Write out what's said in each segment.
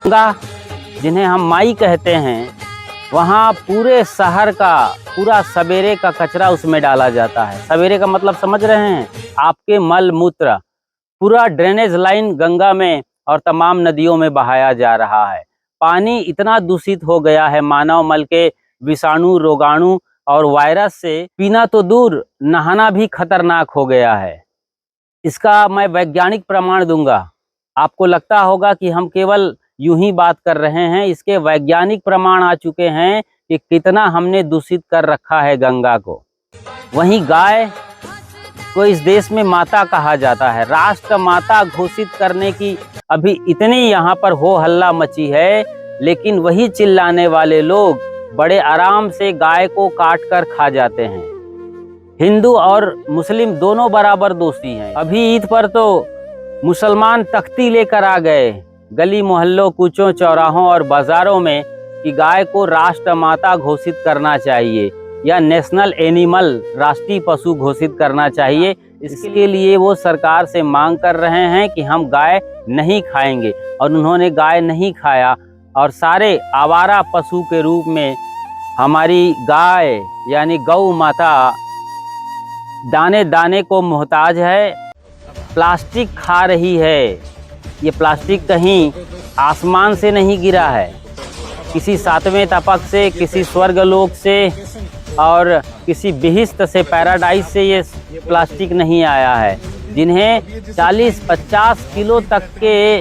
गंगा जिन्हें हम माई कहते हैं, वहाँ पूरे शहर का पूरा सवेरे का कचरा उसमें डाला जाता है। सवेरे का मतलब समझ रहे हैं, आपके मल मूत्र पूरा ड्रेनेज लाइन गंगा में और तमाम नदियों में बहाया जा रहा है। पानी इतना दूषित हो गया है, मानव मल के विषाणु, रोगाणु और वायरस से पीना तो दूर, नहाना भी खतरनाक हो गया है। इसका मैं वैज्ञानिक प्रमाण दूंगा। आपको लगता होगा कि हम केवल यूं ही बात कर रहे हैं, इसके वैज्ञानिक प्रमाण आ चुके हैं कि कितना हमने दूषित कर रखा है गंगा को। वहीं गाय को इस देश में माता कहा जाता है। राष्ट्र माता घोषित करने की अभी इतनी यहाँ पर हो हल्ला मची है, लेकिन वही चिल्लाने वाले लोग बड़े आराम से गाय को काट कर खा जाते हैं। हिंदू और मुस्लिम दोनों बराबर दोषी हैं। अभी ईद पर तो मुसलमान तख्ती लेकर आ गए गली मोहल्लों, कूचों, चौराहों और बाजारों में कि गाय को राष्ट्र माता घोषित करना चाहिए या नेशनल एनिमल, राष्ट्रीय पशु घोषित करना चाहिए। इसके लिए वो सरकार से मांग कर रहे हैं कि हम गाय नहीं खाएंगे, और उन्होंने गाय नहीं खाया और सारे आवारा पशु के रूप में हमारी गाय यानी गौ माता दाने दाने को मोहताज है। प्लास्टिक खा रही है। ये प्लास्टिक कहीं आसमान से नहीं गिरा है, किसी सातवें तपक से, किसी स्वर्गलोक से और किसी बिहिश्त से, पैराडाइज से ये प्लास्टिक नहीं आया है। जिन्हें 40-50 किलो तक के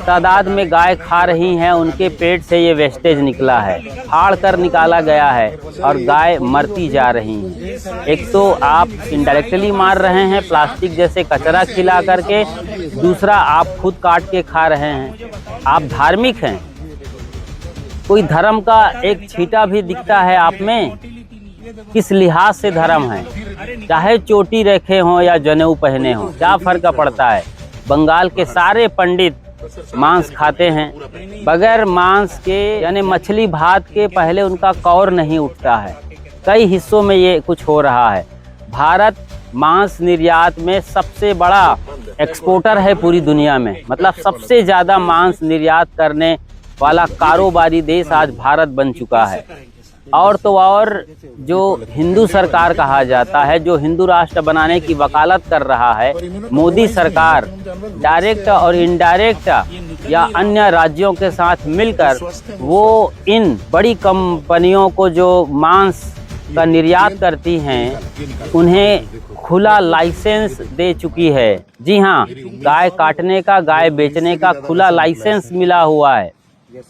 तादाद में गाय खा रही हैं, उनके पेट से ये वेस्टेज निकला है, फाड़ कर निकाला गया है और गाय मरती जा रही हैं। एक तो आप इनडायरेक्टली मार रहे हैं प्लास्टिक जैसे कचरा खिला करके, दूसरा आप खुद काट के खा रहे हैं। आप धार्मिक हैं? कोई धर्म का एक छींटा भी दिखता है आप में? किस लिहाज से धर्म है? चाहे चोटी रखे हों या जनेऊ पहने हों, क्या फर्क पड़ता है? बंगाल के सारे पंडित मांस खाते हैं। बगैर मांस के यानी मछली भात के पहले उनका कौर नहीं उठता है। कई हिस्सों में ये कुछ हो रहा है। भारत मांस निर्यात में सबसे बड़ा एक्सपोर्टर है पूरी दुनिया में, मतलब सबसे ज़्यादा मांस निर्यात करने वाला कारोबारी देश आज भारत बन चुका है। और तो और जो हिंदू सरकार कहा जाता है, जो हिंदू राष्ट्र बनाने की वकालत कर रहा है, मोदी सरकार डायरेक्ट और इनडायरेक्ट या अन्य राज्यों के साथ मिलकर वो इन बड़ी कंपनियों को जो मांस का निर्यात करती हैं, उन्हें खुला लाइसेंस दे चुकी है। जी हाँ, गाय काटने का, गाय बेचने का खुला लाइसेंस मिला हुआ है।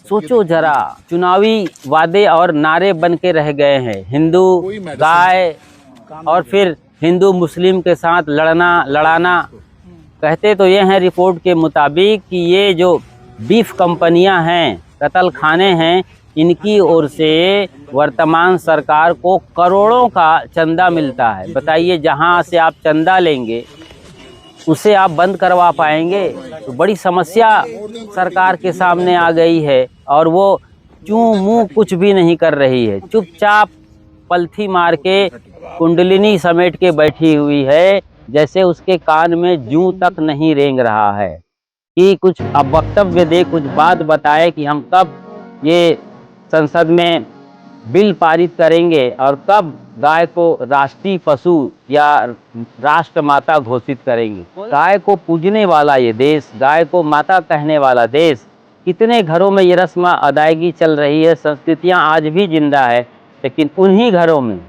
सोचो जरा, चुनावी वादे और नारे बन के रह गए हैं। हिंदू गाय और फिर हिंदू मुस्लिम के साथ लड़ाना। कहते तो ये हैं रिपोर्ट के मुताबिक कि ये जो बीफ कंपनियां हैं, कत्ल खाने हैं, इनकी ओर से वर्तमान सरकार को करोड़ों का चंदा मिलता है। बताइए, जहां से आप चंदा लेंगे उसे आप बंद करवा पाएंगे? तो बड़ी समस्या सरकार के सामने आ गई है और वो चूं मुंह कुछ भी नहीं कर रही है। चुपचाप पलथी मार के कुंडलिनी समेट के बैठी हुई है, जैसे उसके कान में जूं तक नहीं रेंग रहा है कि कुछ अब वक्तव्य दे, कुछ बात बताए कि हम कब ये संसद में बिल पारित करेंगे और कब गाय को राष्ट्रीय पशु या राष्ट्र माता घोषित करेंगे। गाय को पूजने वाला ये देश, गाय को माता कहने वाला देश, कितने घरों में ये रस्म अदायगी चल रही है, संस्कृतियां आज भी जिंदा है, लेकिन उन्हीं घरों में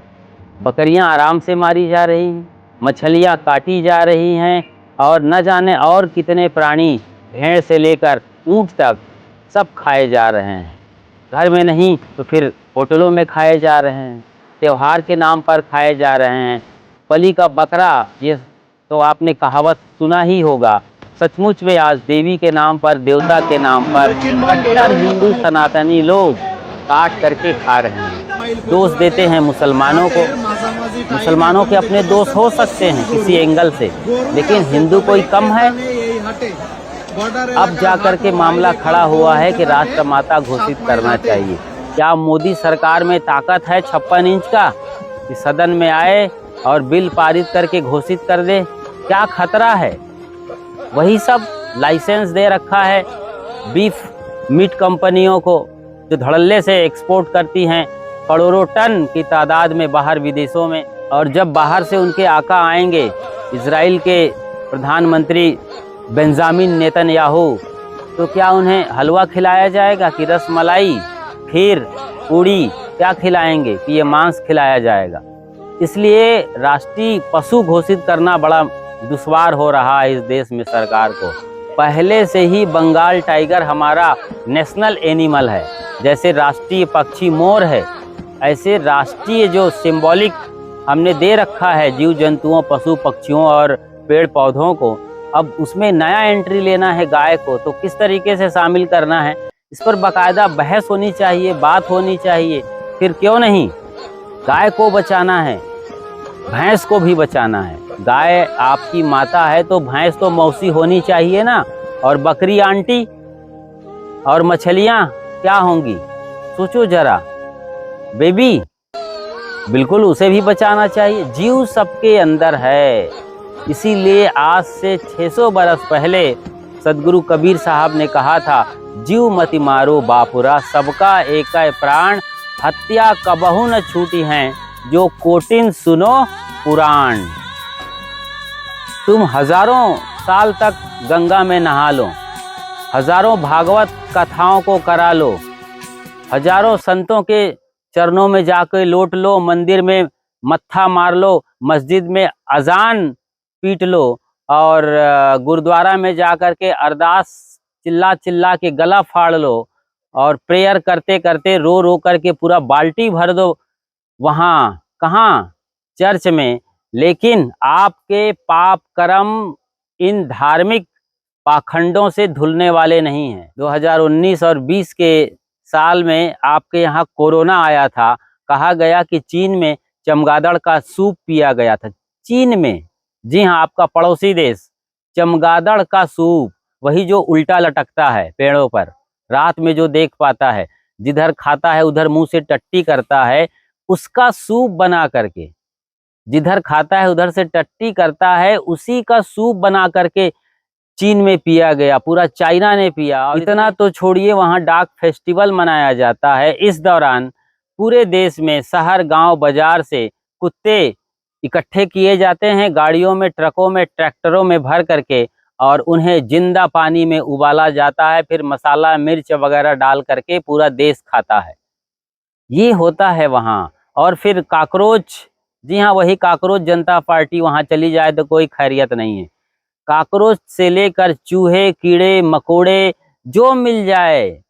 बकरियां आराम से मारी जा रही हैं, मछलियां काटी जा रही हैं और न जाने और कितने प्राणी, भेड़ से लेकर ऊंट तक, सब खाए जा रहे हैं। घर में नहीं तो फिर होटलों में खाए जा रहे हैं, त्योहार के नाम पर खाए जा रहे हैं। बलि का बकरा, ये तो आपने कहावत सुना ही होगा। सचमुच में आज देवी के नाम पर, देवता के नाम पर कट्टर हिंदू सनातनी लोग काट करके खा रहे हैं। दोष देते हैं मुसलमानों को। मुसलमानों के अपने दोष हो सकते हैं किसी एंगल से, लेकिन हिंदू कोई कम है? अब जाकर के मामला खड़ा हुआ है कि राष्ट्र माता घोषित करना चाहिए। क्या मोदी सरकार में ताकत है 56 इंच का कि सदन में आए और बिल पारित करके घोषित कर दे? क्या खतरा है? वही सब लाइसेंस दे रखा है बीफ मीट कंपनियों को जो धड़ल्ले से एक्सपोर्ट करती हैं करोड़ों टन की तादाद में बाहर विदेशों में। और जब बाहर से उनके आका आएंगे, इजराइल के प्रधानमंत्री बेंजामिन नेतन्याहू, तो क्या उन्हें हलवा खिलाया जाएगा कि रसमलाई, खीर, पूड़ी क्या खिलाएंगे कि ये मांस खिलाया जाएगा? इसलिए राष्ट्रीय पशु घोषित करना बड़ा दुश्वार हो रहा है इस देश में सरकार को। पहले से ही बंगाल टाइगर हमारा नेशनल एनिमल है। जैसे राष्ट्रीय पक्षी मोर है, ऐसे राष्ट्रीय जो सिंबॉलिक हमने दे रखा है जीव जंतुओं, पशु पक्षियों और पेड़ पौधों को, अब उसमें नया एंट्री लेना है गाय को, तो किस तरीके से शामिल करना है, इस पर बाकायदा बहस होनी चाहिए, बात होनी चाहिए। फिर क्यों नहीं, गाय को बचाना है, भैंस को भी बचाना है। गाय आपकी माता है तो भैंस तो मौसी होनी चाहिए ना, और बकरी आंटी, और मछलियाँ क्या होंगी? सोचो जरा, बेबी, बिल्कुल उसे भी बचाना चाहिए। जीव सबके अंदर है। इसीलिए आज से 600 बरस पहले सदगुरु कबीर साहब ने कहा था, जीव मति मारो बापुरा, सबका एक प्राण, हत्या कबहू न छूटी हैं, जो कोटिन सुनो पुराण। तुम हजारों साल तक गंगा में नहा लो, हजारों भागवत कथाओं को करा लो, हजारों संतों के चरणों में जाकर लौट लो, मंदिर में मत्था मार लो, मस्जिद में अजान पीट लो, और गुरुद्वारा में जाकर के अरदास चिल्ला चिल्ला के गला फाड़ लो, और प्रेयर करते करते रो रो करके पूरा बाल्टी भर दो वहाँ, कहाँ? चर्च में। लेकिन आपके पाप कर्म इन धार्मिक पाखंडों से धुलने वाले नहीं हैं। 2019 और 20 के साल में आपके यहाँ कोरोना आया था, कहा गया कि चीन में चमगादड़ का सूप पिया गया था। चीन में, जी हाँ, आपका पड़ोसी देश, चमगादड़ का सूप, वही जो उल्टा लटकता है पेड़ों पर, रात में जो देख पाता है, जिधर खाता है उधर मुंह से टट्टी करता है, उसका सूप बना करके, जिधर खाता है उधर से टट्टी करता है, उसी का सूप बना करके चीन में पिया गया, पूरा चाइना ने पिया। और इतना तो छोड़िए, वहाँ डाक फेस्टिवल मनाया जाता है। इस दौरान पूरे देश में शहर, गांव, बाजार से कुत्ते इकट्ठे किए जाते हैं, गाड़ियों में, ट्रकों में, ट्रैक्टरों में भर करके, और उन्हें जिंदा पानी में उबाला जाता है, फिर मसाला, मिर्च वगैरह डाल करके पूरा देश खाता है। ये होता है वहाँ। और फिर काकरोच, जी हाँ, वही काकरोच जनता पार्टी वहाँ चली जाए तो कोई खैरियत नहीं है। काकरोच से लेकर चूहे, कीड़े मकोड़े जो मिल जाए,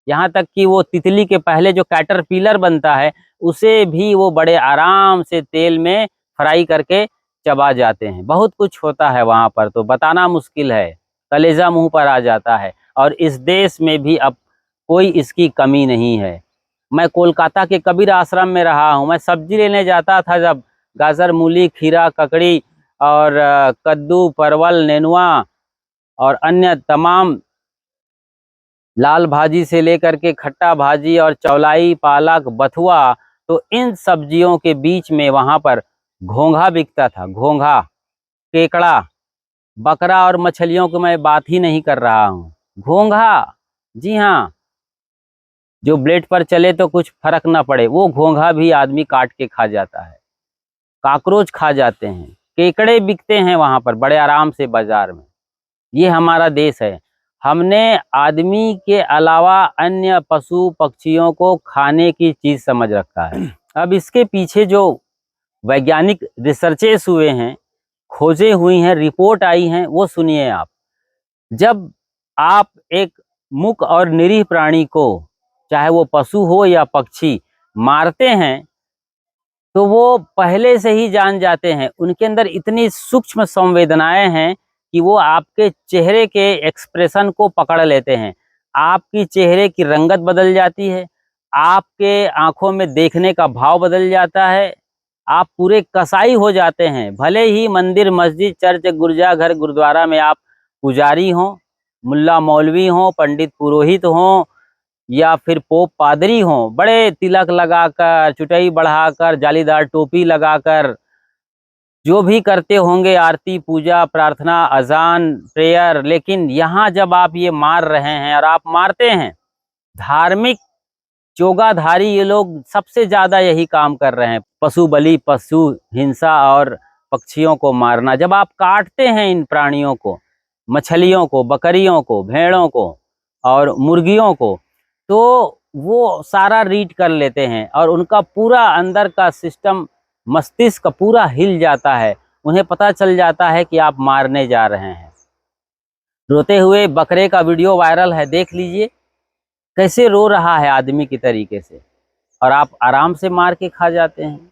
यहाँ तक कि वो तितली के पहले जो कैटरपिलर बनता है, उसे भी वो बड़े आराम से तेल में फ्राई करके चबा जाते हैं। बहुत कुछ होता है वहाँ पर, तो बताना मुश्किल है, कलेजा मुंह पर आ जाता है। और इस देश में भी अब कोई इसकी कमी नहीं है। मैं कोलकाता के कबीर आश्रम में रहा हूँ। मैं सब्जी लेने जाता था, जब गाजर, मूली, खीरा, ककड़ी और कद्दू, परवल, नेनुआ और अन्य तमाम लाल भाजी से लेकर के खट्टा भाजी और चौलाई, पालक, बथुआ, तो इन सब्जियों के बीच में वहाँ पर घोंघा बिकता था। घोंघा, केकड़ा, बकरा और मछलियों की मैं बात ही नहीं कर रहा हूँ। घोंघा, जी हाँ, जो ब्लेड पर चले तो कुछ फर्क ना पड़े, वो घोंघा भी आदमी काट के खा जाता है। काकरोच खा जाते हैं, केकड़े बिकते हैं वहाँ पर बड़े आराम से बाजार में। ये हमारा देश है। हमने आदमी के अलावा अन्य पशु पक्षियों को खाने की चीज समझ रखा है। अब इसके पीछे जो वैज्ञानिक रिसर्चेस हुए हैं, खोजें हुई हैं, रिपोर्ट आई हैं, वो सुनिए आप। जब आप एक मूक और निरीह प्राणी को, चाहे वो पशु हो या पक्षी, मारते हैं, तो वो पहले से ही जान जाते हैं, उनके अंदर इतनी सूक्ष्म संवेदनाएं हैं कि वो आपके चेहरे के एक्सप्रेशन को पकड़ लेते हैं। आपकी चेहरे की रंगत बदल जाती है, आपके आंखों में देखने का भाव बदल जाता है, आप पूरे कसाई हो जाते हैं। भले ही मंदिर, मस्जिद, चर्च, गिरजाघर, गुरुद्वारा में आप पुजारी हों, मुल्ला मौलवी हों, पंडित पुरोहित हों, या फिर पोप पादरी हों, बड़े तिलक लगाकर, चुटई बढ़ाकर, जालीदार टोपी लगाकर जो भी करते होंगे, आरती, पूजा, प्रार्थना, अजान, प्रेयर, लेकिन यहाँ जब आप ये मार रहे हैं और आप मारते हैं, धार्मिक चोगाधारी ये लोग सबसे ज्यादा यही काम कर रहे हैं। पशु बलि, पशु हिंसा और पक्षियों को मारना। जब आप काटते हैं इन प्राणियों को, मछलियों को, बकरियों को, भेड़ों को और मुर्गियों को, तो वो सारा रीड कर लेते हैं और उनका पूरा अंदर का सिस्टम, मस्तिष्क पूरा हिल जाता है। उन्हें पता चल जाता है कि आप मारने जा रहे हैं। रोते हुए बकरे का वीडियो वायरल है, देख लीजिए कैसे रो रहा है आदमी की तरीके से, और आप आराम से मार के खा जाते हैं।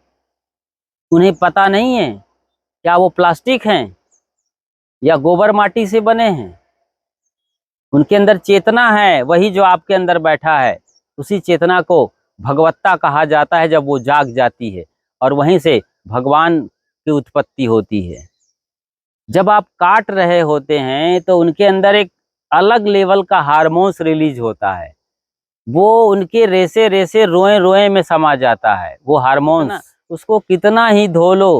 उन्हें पता नहीं है क्या वो प्लास्टिक हैं या गोबर माटी से बने हैं। उनके अंदर चेतना है, वही जो आपके अंदर बैठा है। उसी चेतना को भगवत्ता कहा जाता है जब वो जाग जाती है, और वहीं से भगवान की उत्पत्ति होती है। जब आप काट रहे होते हैं तो उनके अंदर एक अलग लेवल का हार्मोन्स रिलीज होता है। वो उनके रेसे रेसे रोए रोए में समा जाता है वो हार्मोन्स। उसको कितना ही धो लो,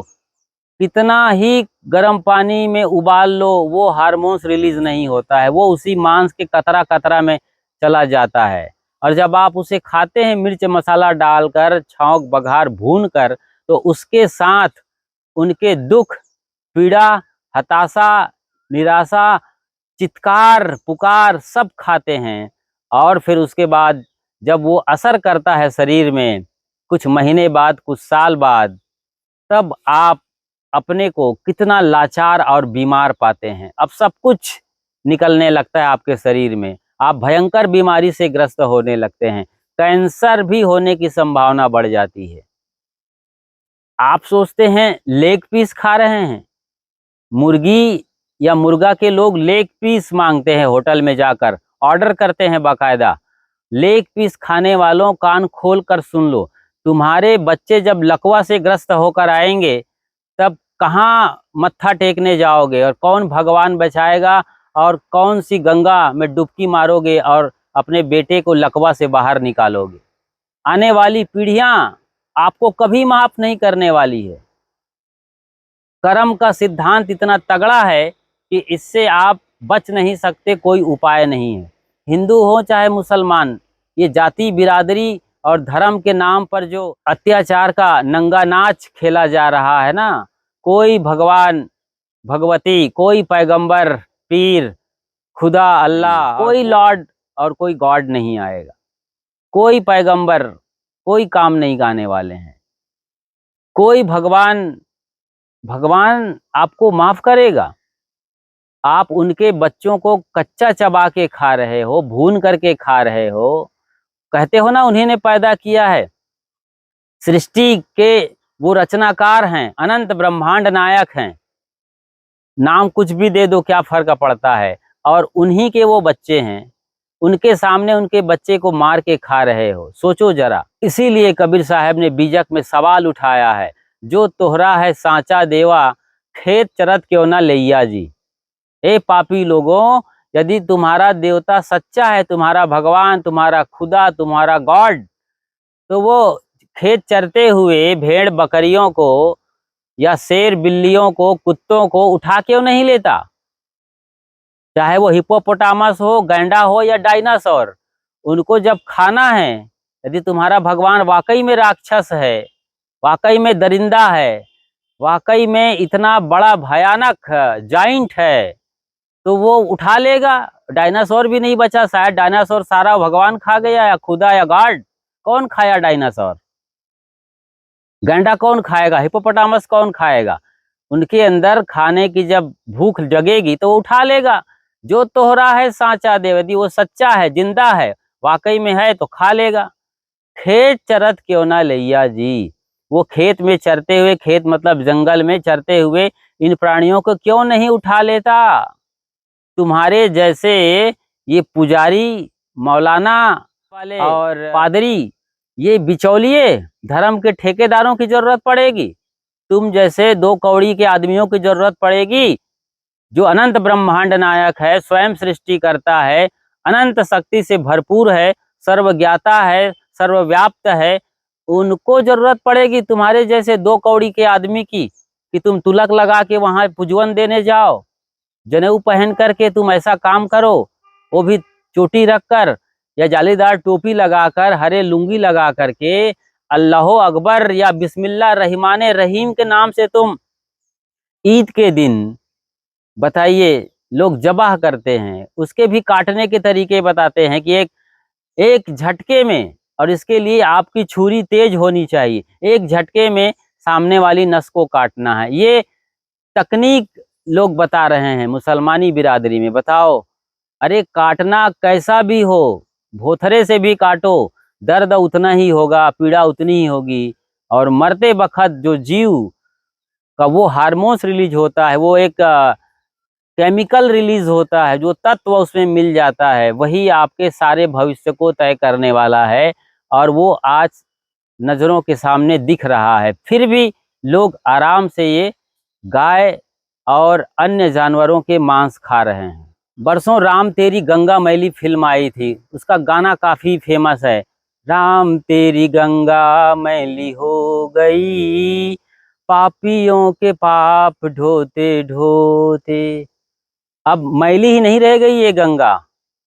कितना ही गर्म पानी में उबाल लो, वो हार्मोन्स रिलीज नहीं होता है। वो उसी मांस के कतरा कतरा में चला जाता है। और जब आप उसे खाते हैं मिर्च मसाला डालकर, छौंक बघार भून कर, तो उसके साथ उनके दुख, पीड़ा, हताशा, निराशा, चित्कार, पुकार सब खाते हैं। और फिर उसके बाद जब वो असर करता है शरीर में, कुछ महीने बाद, कुछ साल बाद, तब आप अपने को कितना लाचार और बीमार पाते हैं। अब सब कुछ निकलने लगता है आपके शरीर में। आप भयंकर बीमारी से ग्रस्त होने लगते हैं। कैंसर भी होने की संभावना बढ़ जाती है। आप सोचते हैं लेग पीस खा रहे हैं। मुर्गी या मुर्गा के लोग लेग पीस मांगते हैं, होटल में जाकर ऑर्डर करते हैं बाकायदा। लेग पीस खाने वालों, कान खोल कर सुन लो। तुम्हारे बच्चे जब लकवा से ग्रस्त होकर आएंगे, तब कहाँ मत्था टेकने जाओगे, और कौन भगवान बचाएगा, और कौन सी गंगा में डुबकी मारोगे और अपने बेटे को लकवा से बाहर निकालोगे। आने वाली पीढ़ियां आपको कभी माफ नहीं करने वाली है। कर्म का सिद्धांत इतना तगड़ा है कि इससे आप बच नहीं सकते, कोई उपाय नहीं है। हिंदू हो चाहे मुसलमान, ये जाति बिरादरी और धर्म के नाम पर जो अत्याचार का नंगा नाच खेला जा रहा है ना, कोई भगवान भगवती, कोई पैगंबर, पीर, खुदा, अल्लाह, कोई लॉर्ड और कोई गॉड नहीं आएगा। कोई पैगंबर, कोई काम नहीं आने वाले हैं। कोई भगवान आपको माफ करेगा। आप उनके बच्चों को कच्चा चबा के खा रहे हो, भून करके खा रहे हो। कहते हो ना उन्हीं ने पैदा किया है, सृष्टि के वो रचनाकार हैं, अनंत ब्रह्मांड नायक हैं। नाम कुछ भी दे दो, क्या फर्क पड़ता है। और उन्हीं के वो बच्चे हैं, उनके सामने उनके बच्चे को मार के खा रहे हो। सोचो जरा। इसीलिए कबीर साहब ने बीजक में सवाल उठाया है, जो तोहरा है सांचा देवा, खेत चरत क्यों ना लैया जी। ए पापी लोगों, यदि तुम्हारा देवता सच्चा है, तुम्हारा भगवान, तुम्हारा खुदा, तुम्हारा गॉड, तो वो खेत चरते हुए भेड़ बकरियों को या शेर बिल्लियों को, कुत्तों को उठा क्यों नहीं लेता। चाहे वो हिप्पोपोटामस हो, गैंडा हो या डायनासोर, उनको जब खाना है, यदि तुम्हारा भगवान वाकई में राक्षस है, वाकई में दरिंदा है, वाकई में इतना बड़ा भयानक जाइंट है, तो वो उठा लेगा। डायनासोर भी नहीं बचा, शायद डायनासोर सारा भगवान खा गया, या खुदा या गॉड। कौन खाया डायनासोर? गैंडा कौन खाएगा? हिप्पोपोटामस कौन खाएगा? उनके अंदर खाने की जब भूख जगेगी तो वो उठा लेगा। जो तोहरा है सांचा देव, यदि वो सच्चा है, जिंदा है, वाकई में है, तो खा लेगा। खेत चरत क्यों ना लैया जी। वो खेत में चरते हुए, खेत मतलब जंगल में चरते हुए इन प्राणियों को क्यों नहीं उठा लेता। तुम्हारे जैसे ये पुजारी, मौलाना वाले और पादरी, ये बिचौलिए, धर्म के ठेकेदारों की जरूरत पड़ेगी। तुम जैसे दो कौड़ी के आदमियों की जरूरत पड़ेगी, जो अनंत ब्रह्मांड नायक है, स्वयं सृष्टि करता है, अनंत शक्ति से भरपूर है, सर्वज्ञाता है, सर्वव्याप्त है। उनको जरूरत पड़ेगी तुम्हारे जैसे दो कौड़ी के आदमी की, कि तुम तुलक लगा के वहां पुजवन देने जाओ, जनेऊ पहन करके तुम ऐसा काम करो, वो भी चोटी रखकर, या जालीदार टोपी लगाकर, हरे लुंगी लगा करके अल्लाह अकबर या बिस्मिल्लाह रहमान रहीम के नाम से तुम ईद के दिन बताइए लोग जबाह करते हैं, उसके भी काटने के तरीके बताते हैं कि एक झटके में, और इसके लिए आपकी छुरी तेज होनी चाहिए, एक झटके में सामने वाली नस को काटना है। ये तकनीक लोग बता रहे हैं मुसलमानी बिरादरी में। बताओ, अरे काटना कैसा भी हो, भोथरे से भी काटो, दर्द उतना ही होगा, पीड़ा उतनी ही होगी। और मरते वक्त जो जीव का वो हार्मोन्स रिलीज होता है, वो एक केमिकल रिलीज होता है, जो तत्व उसमें मिल जाता है, वही आपके सारे भविष्य को तय करने वाला है। और वो आज नज़रों के सामने दिख रहा है, फिर भी लोग आराम से ये गाय और अन्य जानवरों के मांस खा रहे हैं। बरसों राम तेरी गंगा मैली फिल्म आई थी, उसका गाना काफ़ी फेमस है, राम तेरी गंगा मैली हो गई, पापियों के पाप ढोते ढोते। अब मैली ही नहीं रह गई ये गंगा,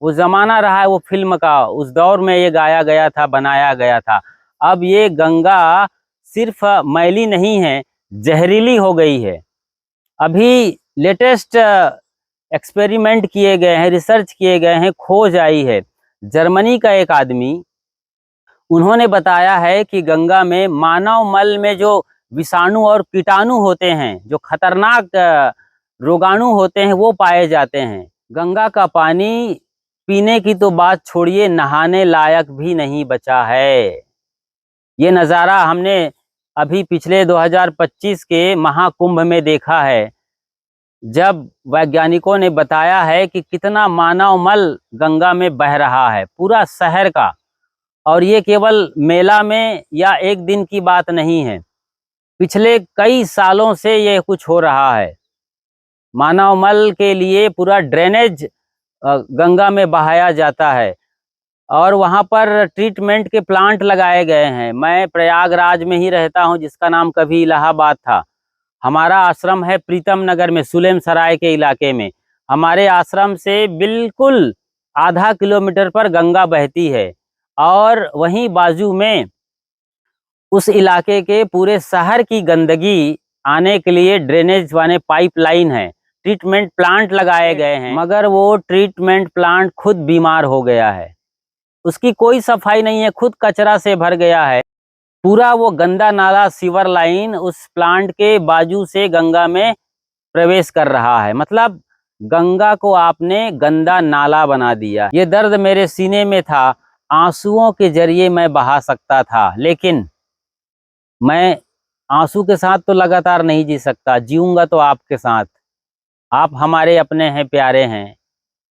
वो ज़माना रहा है वो फिल्म का, उस दौर में ये गाया गया था, बनाया गया था। अब ये गंगा सिर्फ मैली नहीं है, जहरीली हो गई है। अभी लेटेस्ट एक्सपेरिमेंट किए गए हैं, रिसर्च किए गए हैं, खोज आई है। जर्मनी का एक आदमी, उन्होंने बताया है कि गंगा में मानव मल में जो विषाणु और कीटाणु होते हैं, जो खतरनाक रोगाणु होते हैं, वो पाए जाते हैं। गंगा का पानी पीने की तो बात छोड़िए, नहाने लायक भी नहीं बचा है। ये नज़ारा हमने अभी पिछले 2025 के महाकुंभ में देखा है, जब वैज्ञानिकों ने बताया है कि कितना मानव मल गंगा में बह रहा है, पूरा शहर का। और ये केवल मेला में या एक दिन की बात नहीं है, पिछले कई सालों से ये कुछ हो रहा है। मानव मल के लिए पूरा ड्रेनेज गंगा में बहाया जाता है, और वहाँ पर ट्रीटमेंट के प्लांट लगाए गए हैं। मैं प्रयागराज में ही रहता हूँ, जिसका नाम कभी इलाहाबाद था। हमारा आश्रम है प्रीतम नगर में, सुलेम सराय के इलाके में। हमारे आश्रम से बिल्कुल आधा किलोमीटर पर गंगा बहती है, और वहीं बाजू में उस इलाके के पूरे शहर की गंदगी आने के लिए ड्रेनेज वाले पाइपलाइन है, ट्रीटमेंट प्लांट लगाए गए हैं, मगर वो ट्रीटमेंट प्लांट खुद बीमार हो गया है। उसकी कोई सफाई नहीं है, खुद कचरा से भर गया है। पूरा वो गंदा नाला सीवर लाइन उस प्लांट के बाजू से गंगा में प्रवेश कर रहा है। मतलब गंगा को आपने गंदा नाला बना दिया। ये दर्द मेरे सीने में था, आंसुओं के जरिए मैं बहा सकता था, लेकिन मैं आंसू के साथ तो लगातार नहीं जी सकता, जीऊंगा तो आपके साथ। आप हमारे अपने हैं, प्यारे हैं।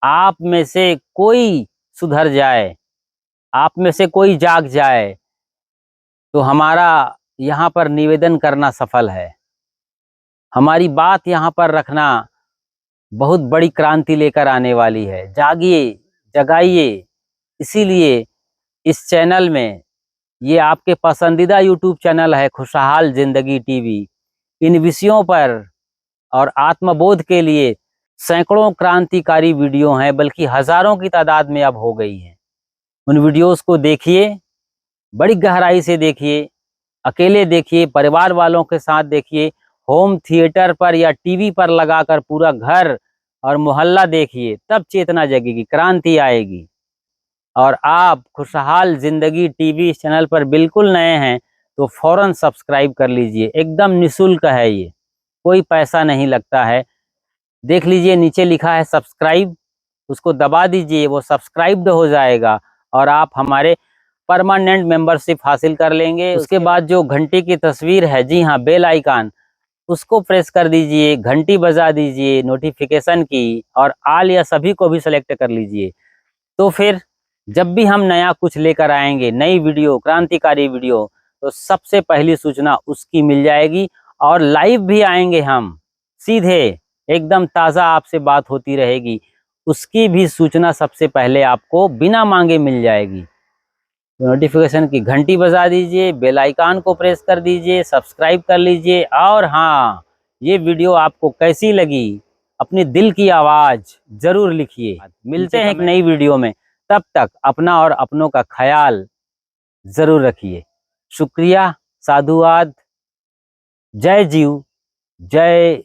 आप में से कोई सुधर जाए, आप में से कोई जाग जाए, तो हमारा यहाँ पर निवेदन करना सफल है। हमारी बात यहाँ पर रखना बहुत बड़ी क्रांति लेकर आने वाली है। जागिए, जगाइए। इसीलिए इस चैनल में, ये आपके पसंदीदा यूट्यूब चैनल है खुशहाल जिंदगी टीवी, इन विषयों पर और आत्मबोध के लिए सैकड़ों क्रांतिकारी वीडियो हैं, बल्कि हजारों की तादाद में अब हो गई हैं। उन वीडियोस को देखिए, बड़ी गहराई से देखिए, अकेले देखिए, परिवार वालों के साथ देखिए, होम थिएटर पर या टीवी पर लगाकर पूरा घर और मोहल्ला देखिए, तब चेतना जगेगी, क्रांति आएगी। और आप खुशहाल जिंदगी टीवी चैनल पर बिल्कुल नए हैं तो फौरन सब्सक्राइब कर लीजिए, एकदम निःशुल्क है, ये कोई पैसा नहीं लगता है। देख लीजिए नीचे लिखा है सब्सक्राइब, उसको दबा दीजिए, वो सब्सक्राइब्ड हो जाएगा और आप हमारे परमानेंट मेंबरशिप हासिल कर लेंगे। उसके बाद जो घंटी की तस्वीर है, जी हाँ, बेल आइकन, उसको प्रेस कर दीजिए, घंटी बजा दीजिए नोटिफिकेशन की, और आल या सभी को भी सेलेक्ट कर लीजिए। तो फिर जब भी हम नया कुछ लेकर आएंगे, नई वीडियो, क्रांतिकारी वीडियो, तो सबसे पहली सूचना उसकी मिल जाएगी। और लाइव भी आएंगे हम, सीधे एकदम ताज़ा आपसे बात होती रहेगी, उसकी भी सूचना सबसे पहले आपको बिना मांगे मिल जाएगी। नोटिफिकेशन की घंटी बजा दीजिए, बेल आइकन को प्रेस कर दीजिए, सब्सक्राइब कर लीजिए। और हाँ, ये वीडियो आपको कैसी लगी, अपने दिल की आवाज़ ज़रूर लिखिए। मिलते हैं एक नई वीडियो में, तब तक अपना और अपनों का ख्याल जरूर रखिए। शुक्रिया, साधुवाद। जय जीव, जय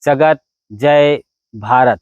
जगत, जय भारत।